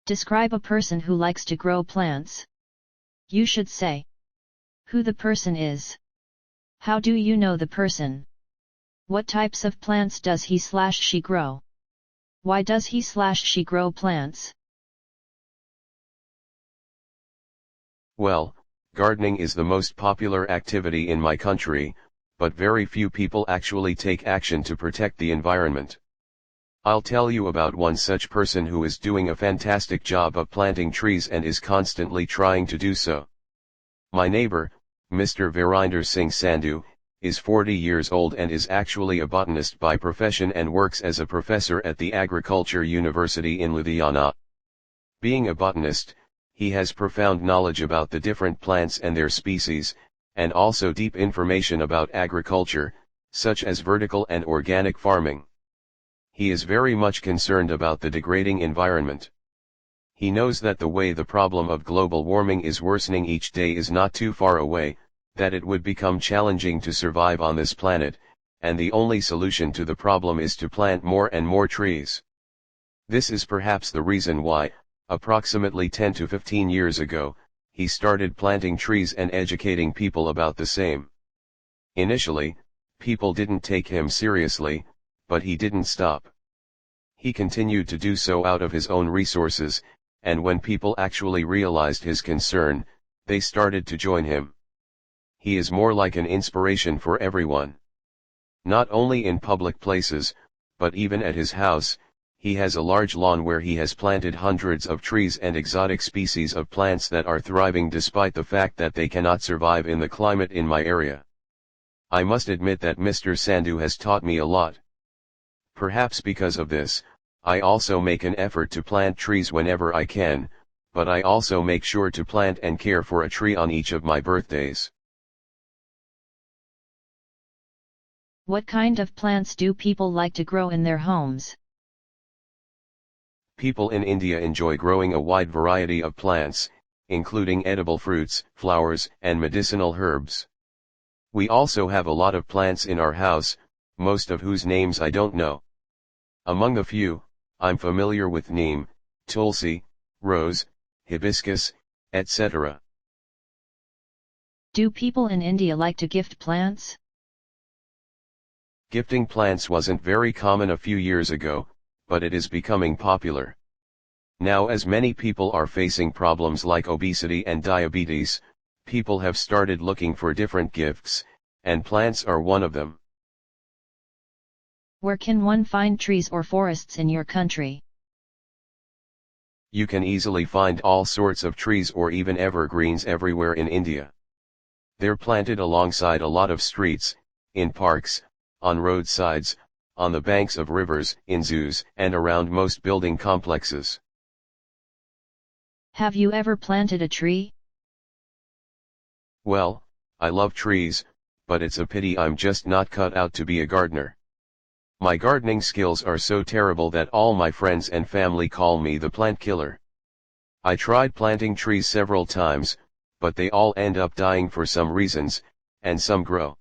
Describe a person who likes to grow plants. You should say who the person is. How do you know the person? What types of plants does he/she grow? Why does he/she grow plants? Well, gardening is the most popular activity in my country, but very few people actually take action to protect the environment. I'll tell you about one such person who is doing a fantastic job of planting trees and is constantly trying to do so. My neighbor, Mr. Virinder Singh Sandhu, is 40 years old and is actually a botanist by profession and works as a professor at the Agriculture University in Ludhiana. Being a botanist, he has profound knowledge about the different plants and their species, and also deep information about agriculture, such as vertical and organic farming. He is very much concerned about the degrading environment. He knows that the way the problem of global warming is worsening each day is not too far away, that it would become challenging to survive on this planet, and the only solution to the problem is to plant more and more trees. This is perhaps the reason why, approximately 10 to 15 years ago, he started planting trees and educating people about the same. Initially, people didn't take him seriously, but he didn't stop. He continued to do so out of his own resources, and when people actually realized his concern, they started to join him. He is more like an inspiration for everyone. Not only in public places, but even at his house, he has a large lawn where he has planted hundreds of trees and exotic species of plants that are thriving despite the fact that they cannot survive in the climate in my area. I must admit that Mr. Sandhu has taught me a lot. Perhaps because of this, I also make an effort to plant trees whenever I can, but I also make sure to plant and care for a tree on each of my birthdays. What kind of plants do people like to grow in their homes? People in India enjoy growing a wide variety of plants, including edible fruits, flowers, and medicinal herbs. We also have a lot of plants in our house, most of whose names I don't know. Among the few, I'm familiar with neem, tulsi, rose, hibiscus, etc. Do people in India like to gift plants? Gifting plants wasn't very common a few years ago, but it is becoming popular. Now, as many people are facing problems like obesity and diabetes, people have started looking for different gifts, and plants are one of them. Where can one find trees or forests in your country? You can easily find all sorts of trees or even evergreens everywhere in India. They're planted alongside a lot of streets, in parks, on roadsides, on the banks of rivers, in zoos, and around most building complexes. Have you ever planted a tree? Well, I love trees, but it's a pity I'm just not cut out to be a gardener. My gardening skills are so terrible that all my friends and family call me the plant killer. I tried planting trees several times, but they all end up dying for some reasons, and some grow.